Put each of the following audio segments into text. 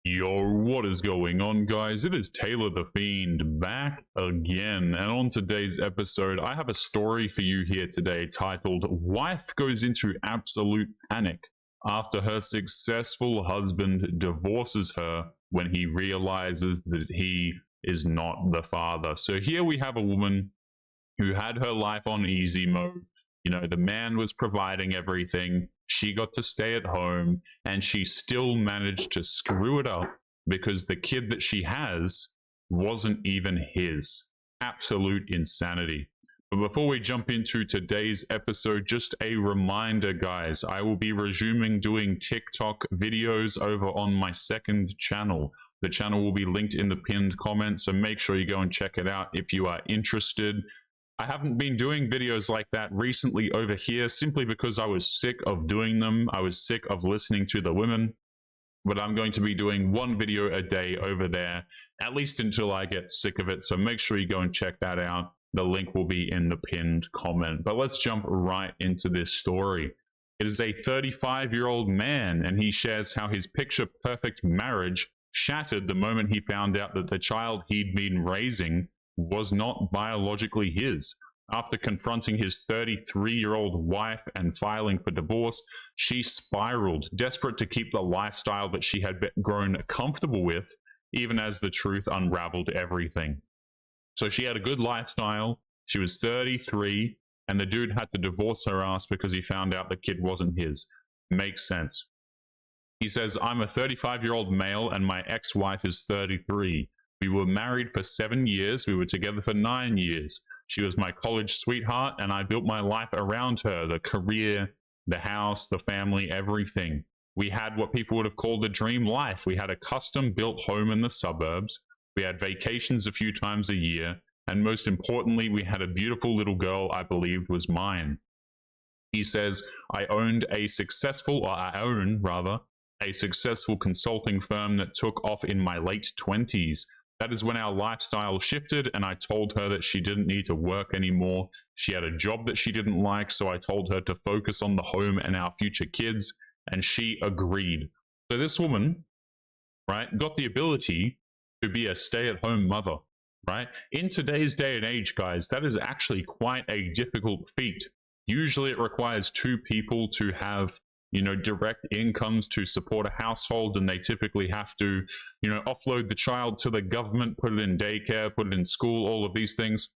Yo, what is going on, guys? It is Taylor the Fiend back again, and on today's episode, I have a story for you here today titled Wife Goes into Absolute Panic After Her Successful Husband Divorces Her When He Realizes That He Is Not the Father. So here we have a woman who had her life on easy mode. You know, the man was providing everything. She got to stay at home, and she still managed to screw it up because the kid that she has wasn't even his. Absolute insanity. But before we jump into today's episode, just a reminder, guys, I will be resuming doing TikTok videos over on my second channel. The channel will be linked in the pinned comment, so make sure you go and check it out if you are interested. I haven't been doing videos like that recently over here simply because I was sick of doing them. I was sick of listening to the women. But I'm going to be doing one video a day over there, at least until I get sick of it. So make sure you go and check that out. The link will be in the pinned comment. But let's jump right into this story. It is a 35-year-old man, and he shares how his picture-perfect marriage shattered the moment he found out that the child he'd been raising was not biologically his. After confronting his 33-year-old wife and filing for divorce, she spiraled, desperate to keep the lifestyle that she had grown comfortable with, even as the truth unraveled everything. So she had a good lifestyle, she was 33, and the dude had to divorce her ass because he found out the kid wasn't his. Makes sense. He says, "I'm a 35-year-old male and my ex-wife is 33. We were married for 7 years. We were together for 9 years. She was my college sweetheart, and I built my life around her, the career, the house, the family, everything. We had what people would have called a dream life. We had a custom-built home in the suburbs. We had vacations a few times a year. And most importantly, we had a beautiful little girl I believed was mine." He says, I own a successful consulting firm that took off in my late 20s. That is when our lifestyle shifted, and I told her that she didn't need to work anymore. She had a job that she didn't like, so I told her to focus on the home and our future kids, and she agreed. So this woman, right, got the ability to be a stay-at-home mother, right? In today's day and age, guys, that is actually quite a difficult feat. Usually it requires two people to have, you know, direct incomes to support a household, and they typically have to, you know, offload the child to the government, put it in daycare, put it in school, all of these things,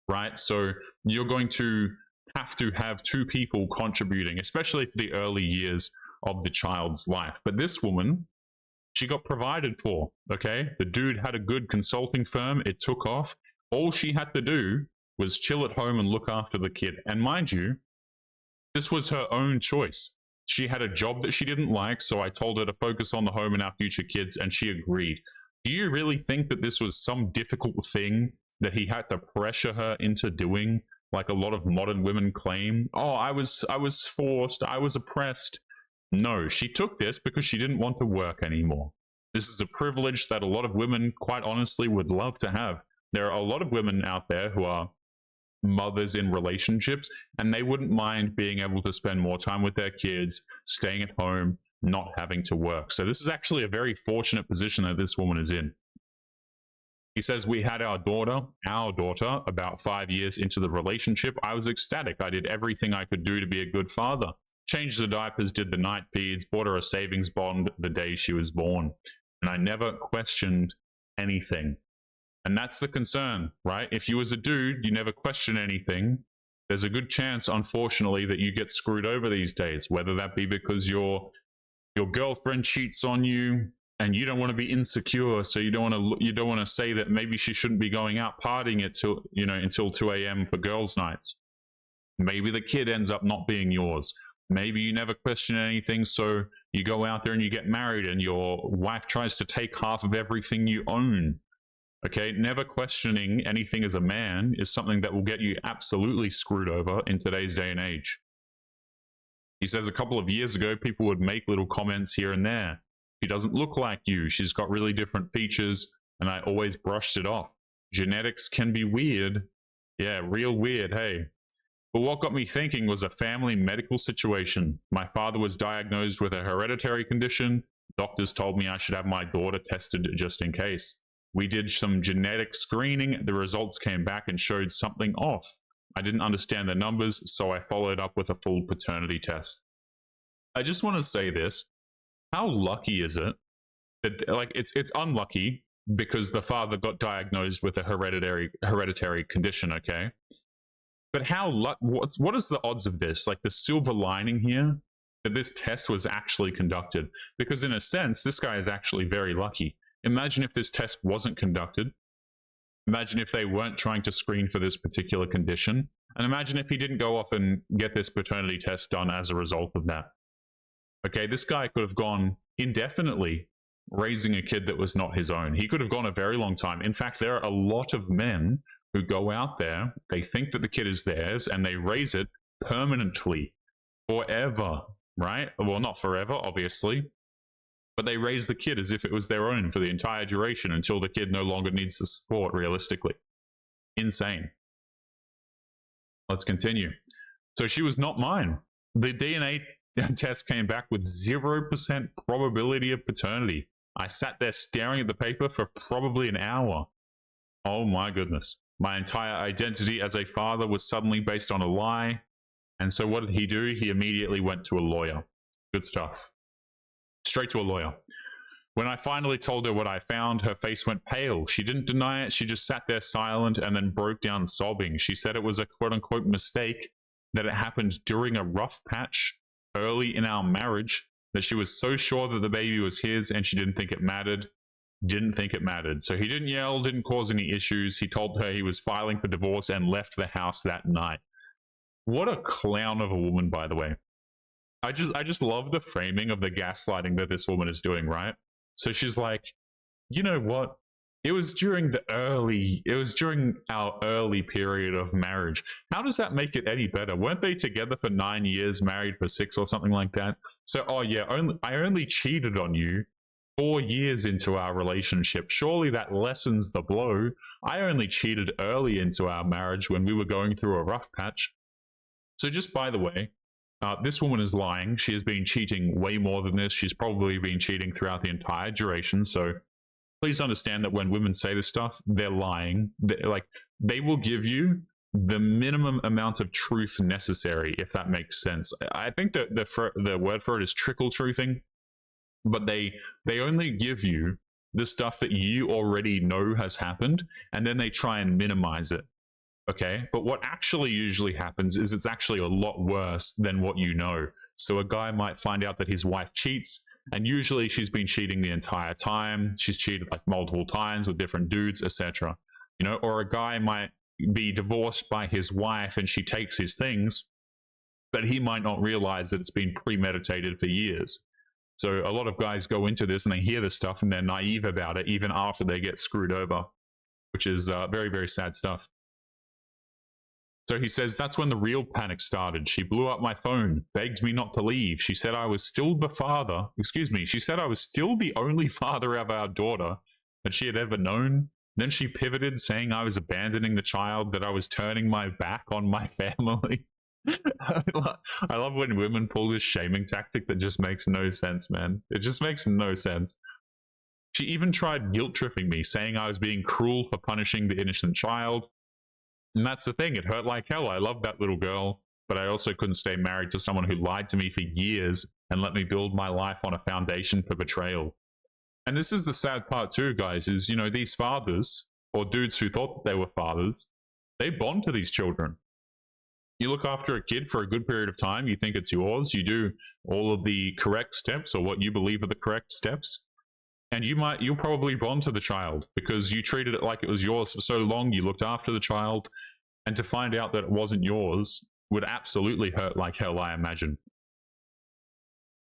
right? So you're going to have two people contributing, especially for the early years of the child's life. But this woman, she got provided for, okay? The dude had a good consulting firm. It took off. All she had to do was chill at home and look after the kid. And mind you, this was her own choice. She had a job that she didn't like, so I told her to focus on the home and our future kids, and she agreed. Do you really think that this was some difficult thing that he had to pressure her into doing, like a lot of modern women claim? Oh, I was forced, I was oppressed. No, she took this because she didn't want to work anymore. This is a privilege that a lot of women, quite honestly, would love to have. There are a lot of women out there who are mothers in relationships, and they wouldn't mind being able to spend more time with their kids, staying at home, not having to work. So this is actually a very fortunate position that this woman is in. He says, we had our daughter, about 5 years into the relationship. I was ecstatic. I did everything I could do to be a good father. Changed the diapers, did the night peds, bought her a savings bond the day she was born. And I never questioned anything. And that's the concern, right? If you as a dude, you never question anything, there's a good chance, unfortunately, that you get screwed over these days, whether that be because your girlfriend cheats on you and you don't want to be insecure, so you don't want to say that maybe she shouldn't be going out partying until 2 a.m. for girls' nights. Maybe the kid ends up not being yours. Maybe you never question anything, so you go out there and you get married and your wife tries to take half of everything you own. Okay, never questioning anything as a man is something that will get you absolutely screwed over in today's day and age. He says a couple of years ago, people would make little comments here and there. She doesn't look like you. She's got really different features, and I always brushed it off. Genetics can be weird. Yeah, real weird, hey. But what got me thinking was a family medical situation. My father was diagnosed with a hereditary condition. Doctors told me I should have my daughter tested just in case. We did some genetic screening. The results came back and showed something off. I didn't understand the numbers, so I followed up with a full paternity test. I just want to say this. How lucky is it that, like, it's unlucky because the father got diagnosed with a hereditary condition, okay? But what is the odds of this? Like, the silver lining here, that this test was actually conducted. Because in a sense, this guy is actually very lucky. Imagine if this test wasn't conducted. Imagine if they weren't trying to screen for this particular condition. And imagine if he didn't go off and get this paternity test done as a result of that. Okay, this guy could have gone indefinitely raising a kid that was not his own. He could have gone a very long time. In fact, there are a lot of men who go out there, they think that the kid is theirs, and they raise it permanently, forever, right? Well, not forever, obviously, but they raise the kid as if it was their own for the entire duration until the kid no longer needs the support, realistically. Insane. Let's continue. So she was not mine. The DNA test came back with 0% probability of paternity. I sat there staring at the paper for probably an hour. Oh my goodness. My entire identity as a father was suddenly based on a lie. And so what did he do? He immediately went to a lawyer. Good stuff. Straight to a lawyer. When I finally told her what I found, her face went pale. She didn't deny it. She just sat there silent and then broke down sobbing. She said it was a quote-unquote mistake, that it happened during a rough patch early in our marriage, that she was so sure that the baby was his and she didn't think it mattered. So he didn't yell, didn't cause any issues. He told her he was filing for divorce and left the house that night. What a clown of a woman, by the way. I just love the framing of the gaslighting that this woman is doing, right? So she's like, you know what? It was during our early period of marriage. How does that make it any better? Weren't they together for 9 years, married for 6 or something like that? So, oh yeah, I only cheated on you 4 years into our relationship. Surely that lessens the blow. I only cheated early into our marriage when we were going through a rough patch. So just by the way, this woman is lying. She has been cheating way more than this. She's probably been cheating throughout the entire duration. So please understand that when women say this stuff, they're lying. They will give you the minimum amount of truth necessary, if that makes sense. I think that the word for it is trickle truthing, but they only give you the stuff that you already know has happened, and then they try and minimize it. Okay, but what actually usually happens is it's actually a lot worse than what you know. So a guy might find out that his wife cheats, and usually she's been cheating the entire time. She's cheated like multiple times with different dudes, etc. You know, or a guy might be divorced by his wife and she takes his things, but he might not realize that it's been premeditated for years. So a lot of guys go into this and they hear this stuff and they're naive about it even after they get screwed over, which is very, very sad stuff. So he says, that's when the real panic started. She blew up my phone, begged me not to leave. She said I was still the father. She said I was still the only father of our daughter that she had ever known. Then she pivoted, saying I was abandoning the child, that I was turning my back on my family. I love when women pull this shaming tactic that just makes no sense, man. It just makes no sense. She even tried guilt-tripping me, saying I was being cruel for punishing the innocent child. And that's the thing, it hurt like hell. I loved that little girl, but I also couldn't stay married to someone who lied to me for years and let me build my life on a foundation for betrayal. And this is the sad part too, guys, is, you know, these fathers, or dudes who thought that they were fathers, they bond to these children. You look after a kid for a good period of time, you think it's yours, you do all of the correct steps, or what you believe are the correct steps, and you'll probably bond to the child because you treated it like it was yours for so long, you looked after the child, and to find out that it wasn't yours would absolutely hurt like hell, I imagine.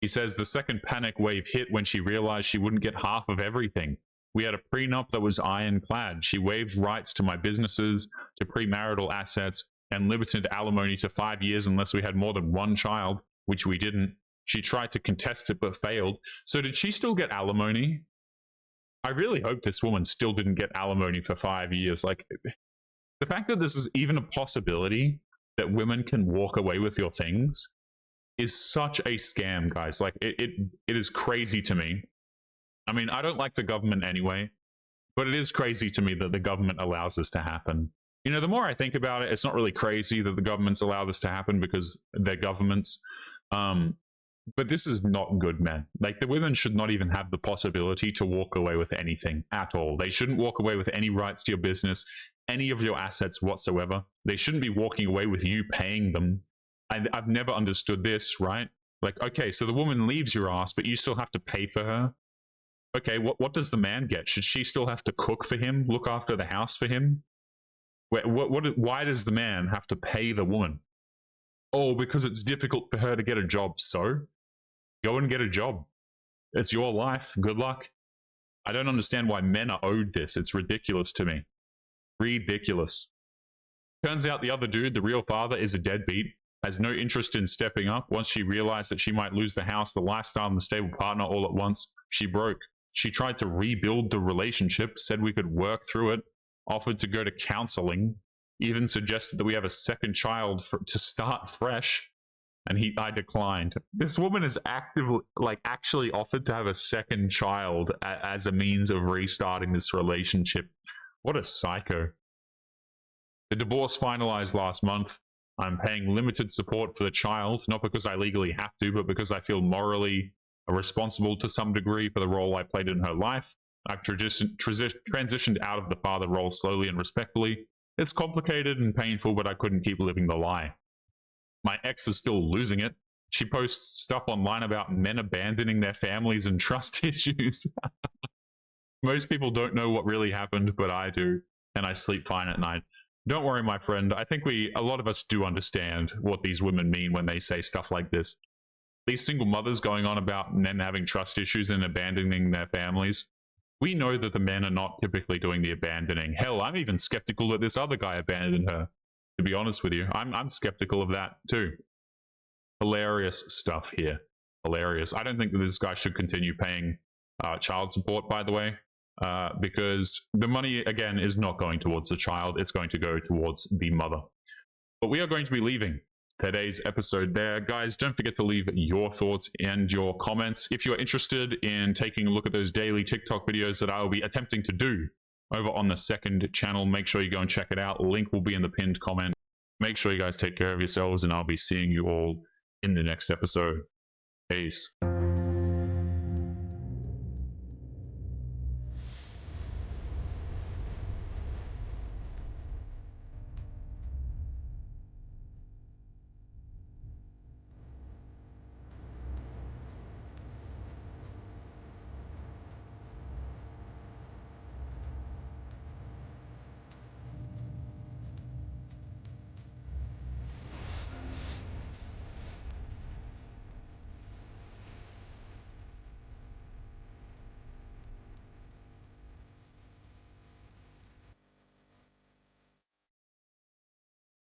He says the second panic wave hit when she realized she wouldn't get half of everything. We had a prenup that was ironclad. She waived rights to my businesses, to premarital assets, and limited alimony to 5 years unless we had more than one child, which we didn't. She tried to contest it but failed. So did she still get alimony? I really hope this woman still didn't get alimony for 5 years. Like, the fact that this is even a possibility that women can walk away with your things is such a scam, guys. Like, it is crazy to me. mean, I don't like the government anyway, but it is crazy to me that the government allows this to happen. You know, the more I think about it, it's not really crazy that the governments allow this to happen because they're governments. But this is not good, man. Like, the women should not even have the possibility to walk away with anything at all. They shouldn't walk away with any rights to your business, any of your assets whatsoever. They shouldn't be walking away with you paying them. I've never understood this, right? Like, okay, so the woman leaves your ass, but you still have to pay for her. Okay, what does the man get? Should she still have to cook for him, look after the house for him? Why does the man have to pay the woman? Oh, because it's difficult for her to get a job. So go and get a job. It's your life. Good luck. I don't understand why men are owed this. It's ridiculous to me. Ridiculous. Turns out the other dude, the real father, is a deadbeat, has no interest in stepping up. Once she realized that she might lose the house, the lifestyle, and the stable partner all at once, she broke. She tried to rebuild the relationship, said we could work through it, offered to go to counseling, even suggested that we have a second child to start fresh, and I declined. This woman is actually offered to have a second child as a means of restarting this relationship. What a psycho. The divorce finalized last month. I'm paying limited support for the child, not because I legally have to, but because I feel morally responsible to some degree for the role I played in her life. I've transitioned out of the father role slowly and respectfully. It's complicated and painful, but I couldn't keep living the lie. My ex is still losing it. She posts stuff online about men abandoning their families and trust issues. Most people don't know what really happened, but I do, and I sleep fine at night. Don't worry, my friend. I think a lot of us do understand what these women mean when they say stuff like this. These single mothers going on about men having trust issues and abandoning their families. We know that the men are not typically doing the abandoning. Hell, I'm even skeptical that this other guy abandoned her. To be honest with you, I'm skeptical of that too. Hilarious stuff here. Hilarious. I don't think that this guy should continue paying child support, by the way, because the money, again, is not going towards the child. It's going to go towards the mother. But we are going to be leaving today's episode there. Guys, don't forget to leave your thoughts and your comments. If you're interested in taking a look at those daily TikTok videos that I will be attempting to do over on the second channel, make sure you go and check it out. Link will be in the pinned comment. Make sure you guys take care of yourselves, and I'll be seeing you all in the next episode. Peace.